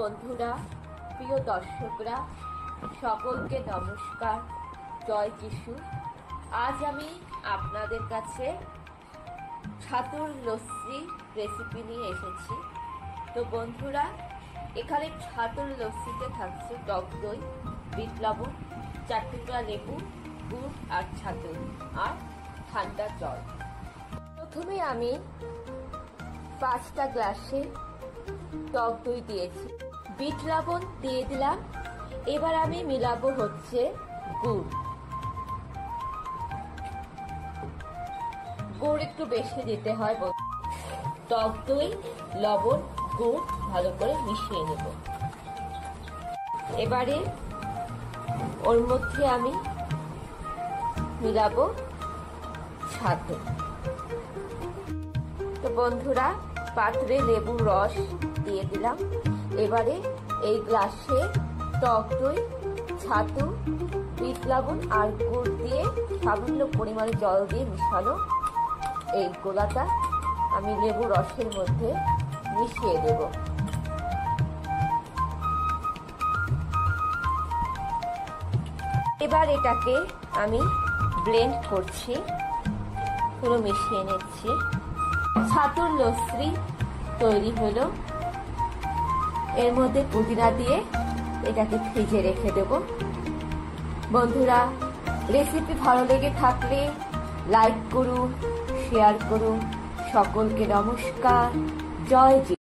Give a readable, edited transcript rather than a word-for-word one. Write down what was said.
বন্ধুরা, প্রিয় দর্শকরা, সকলকে নমস্কার। জয় যিশু। আজ আমি আপনাদের কাছে ছাতুর লস্যি রেসিপি নিয়ে এসেছি। তো বন্ধুরা, এখানে ছাতুর লস্যিতে থাকছে টক দই, বিট লবণ, 4 টুকরা লেবু, গুড় আর ছাতু আর ঠান্ডা জল। প্রথমে আমি 5টা গ্লাসে টক দই দিয়েছি, বিট লবণ দিয়ে দিলাম। এবার আমি মিলাবো হচ্ছে গুড়। গুড় একটু বেশি দিতে হয়। টক দই, লবণ, গুড় ভালো করে মিশিয়ে নেব। এবারে ওর মধ্যে আমি মিলাবো ছাতু। তো বন্ধুরা, পাত্রে লেবুর রস দিয়ে দিলাম। এবারে এই গ্লাসে টক দই, ছাতু, বিট লবণ আর গুড় দিয়ে সামান্য পরিমাণে জল দিয়ে মিশানো এই গোলাটা আমি লেবু রসের মধ্যে মিশিয়ে দেব। এবার এটাকে আমি ব্লেন্ড করছি, পুরো মিশিয়ে নিচ্ছি। ছাতুর লস্যি তৈরি হলো। এর মধ্যে পুদিনা দিয়ে এটাকে ফ্রিজে রেখে দেব। বন্ধুরা, রেসিপি ভালো লেগে থাকলে লাইক করুন, শেয়ার করুন। সকলকে নমস্কার। জয় যিশু।